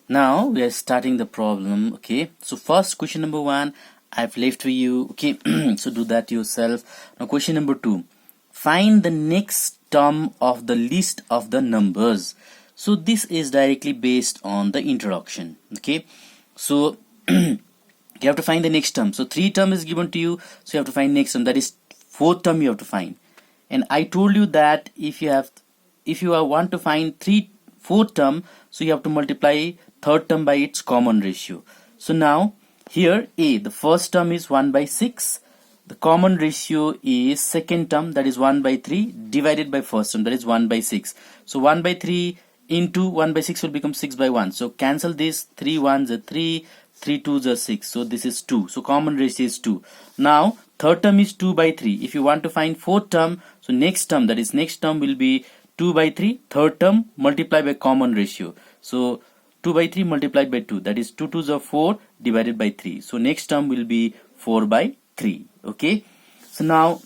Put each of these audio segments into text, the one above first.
Now we are starting the problem. Okay, so first question number 1 I've left for you. Okay, so do that yourself. Now question number 2, find the next term of the list of the numbers. So this is directly based on the introduction. Okay, so you have to find the next term. So 3 term is given to you, so you have to find next term, that is 4th term you have to find. And I told you that if you want to find 4th term, so you have to multiply 3rd term by its common ratio. So now here the first term is 1 by 6, the common ratio is 2nd term, that is 1 by 3 divided by 1st term, that is 1 by 6. So 1 by 3 into 1 by 6 will become 6 by 1. So cancel this, 3 1s are 3, 3 2s are 6, so this is 2. So common ratio is 2. Now 3rd term is 2 by 3. If you want to find 4th term, so next term, that is next term will be 2 by 3, 3rd term multiplied by common ratio. So 2 by 3 multiplied by 2, that is 2 2s are 4 divided by 3. So next term will be 4 by 3. Okay. So now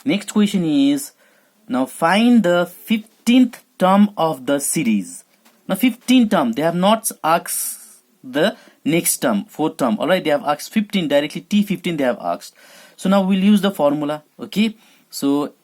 next question is, now find the 15th term of the series. Now 15th term, they have not asked the next term, 4th term. Alright, they have asked 15 directly, T15 they have asked. So now we'll use the formula. Okay. So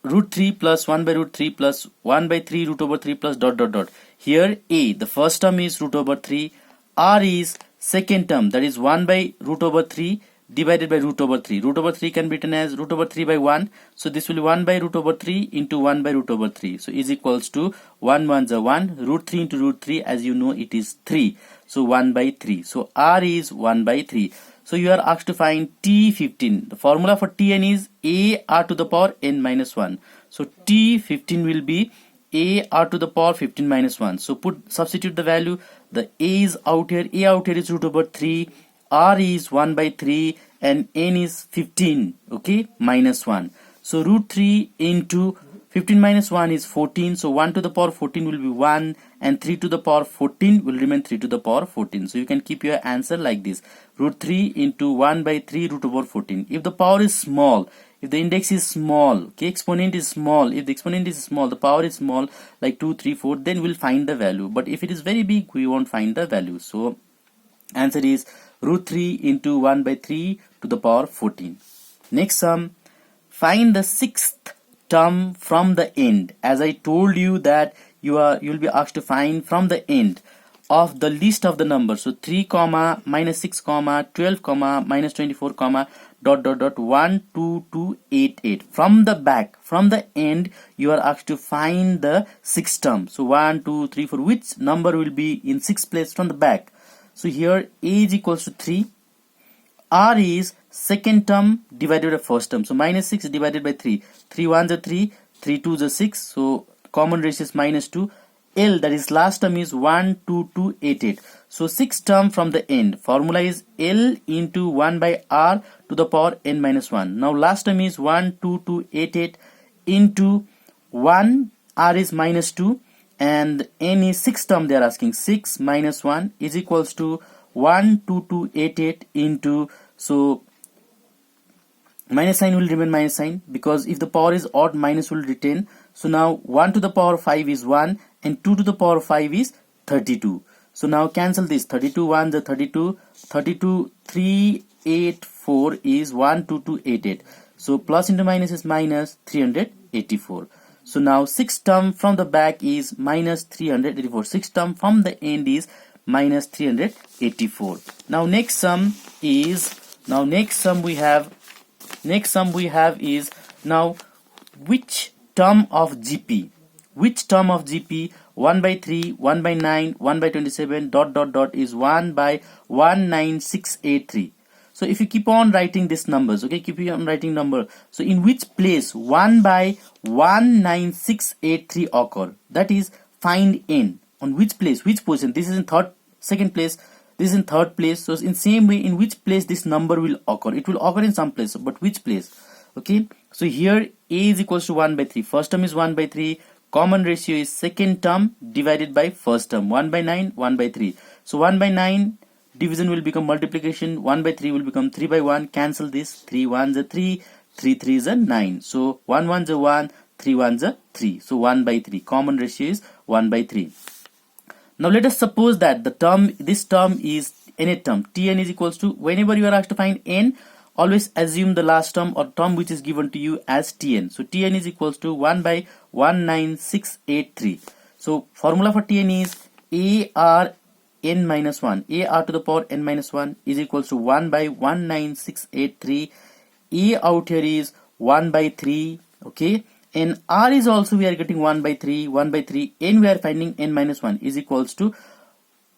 root 3 plus 1 by root 3 plus 1 by 3 root over 3 plus dot dot dot. Here a, the first term is root over 3, r is second term, that is 1 by root over 3 divided by root over 3. Root over 3 can be written as root over 3 by 1. So this will be 1 by root over 3 into 1 by root over 3. So is equals to 1 1s are 1, root 3 into root 3, as you know it is 3. So 1 by 3. So r is 1 by 3. So you are asked to find T15. The formula for Tn is a r to the power n minus 1. So T15 will be a r to the power 15 minus 1. So substitute the value. The a is out here. A out here is root over 3. R is 1 by 3 and n is 15. Okay, minus 1. So root 3 into 15 minus 1 is 14. So 1 to the power 14 will be 1 and 3 to the power 14 will remain 3 to the power 14. So you can keep your answer like this. Root 3 into 1 by 3 root over 14. If the power is small, if the index is small, okay, exponent is small, if the exponent is small, the power is small like 2, 3, 4, then we'll find the value. But if it is very big, we won't find the value. So answer is root 3 into 1 by 3 to the power 14. Next sum, find the 6th term from the end. As I told you that you'll be asked to find from the end of the list of the numbers. So 3 comma minus 6 comma 12 comma minus 24 comma dot dot dot 1 2 2 8 8. From the back, from the end, you are asked to find the 6th term. So 1 2 3 4, which number will be in 6th place from the back? So here a is equals to 3, r is second term divided by first term. So minus 6 divided by 3. 3 1s are 3, 3 2s are 6. So common ratio is minus 2. L, that is last term, is 1 2 2 8 8. So 6th term from the end. Formula is L into 1 by r to the power n minus 1. Now last term is 1 2 2 8 8 into 1, r is minus 2. And n is 6th term, they are asking. 6 minus 1 is equals to 1 2 2 8 8 into, so minus sign will remain minus sign, because if the power is odd, minus will retain. So now 1 to the power 5 is 1 and 2 to the power 5 is 32. So now cancel this. 32 1s are 32, 32 3 8 4 is 1 2 2 8 8. So plus into minus is minus 384. So now 6th term from the back is minus 384. 6th term from the end is minus 384. Now next sum is, we have is, now which term of GP? Which term of GP? 1 by 3, 1 by 9, 1 by 27 dot dot dot is 1 by 19683. So if you keep on writing these numbers, okay, keep on writing number. So in which place 1 by 19683 occur? That is, find n. On which place, which position? This is in second place. This is in 3rd place. So in same way, in which place this number will occur? It will occur in some place, but which place? Okay. So here a is equals to 1 by 3. First term is 1 by 3. Common ratio is second term divided by first term. 1 by 9, 1 by 3. So 1 by 9 division will become multiplication. 1 by 3 will become 3 by 1. Cancel this. 3 1s are 3, 3 3s are 9. So 1 1s are 1, 3 1s are 3. So 1 by 3. Common ratio is 1 by 3. Now let us suppose that this term is nth term. Tn is equals to, whenever you are asked to find n, always assume the last term or term which is given to you as Tn. So Tn is equals to 1 by 19683. So formula for Tn is AR n minus 1. AR to the power n minus 1 is equals to 1 by 19683. A out here is 1 by 3. Okay. And R is also we are getting 1 by 3. 1 by 3. N we are finding n minus 1 is equals to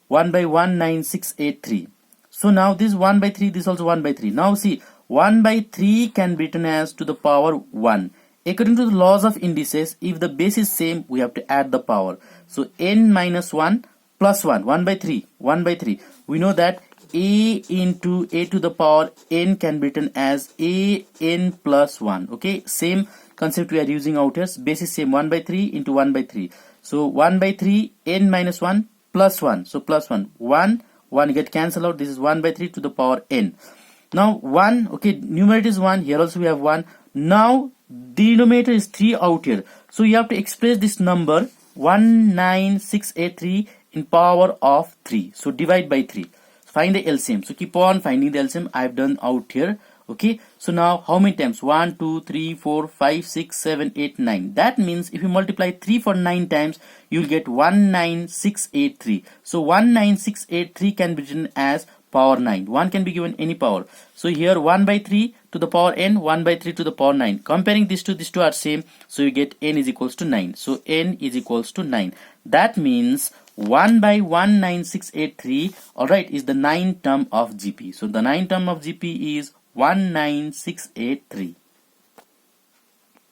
1 by 19683. So now this 1 by 3, this also 1 by 3. Now see, 1 by 3 can be written as to the power 1. According to the laws of indices, if the base is same, we have to add the power. So n minus 1 plus 1, 1 by 3, 1 by 3. We know that a into a to the power n can be written as a n plus 1. Okay, same concept we are using out here. Base is same, 1 by 3 into 1 by 3. So 1 by 3, n minus 1 plus 1. So plus 1, 1 get cancelled out. This is 1 by 3 to the power n. Now 1, okay, numerator is 1. Here also we have 1. Now denominator is 3 out here. So you have to express this number 19683 in power of 3. So divide by 3. Find the LCM. So keep on finding the LCM. I have done out here. Okay. So now how many times? 1, 2, 3, 4, 5, 6, 7, 8, 9. That means if you multiply 3 for 9 times, you will get 19683. So 19683 can be written as power 9. 1 can be given any power. So here 1 by 3 to the power n, 1 by 3 to the power 9. Comparing these two are same. So you get n is equals to 9. So n is equals to 9. That means 1 by 19683, alright, is the 9th term of GP. So the 9th term of GP is 19683.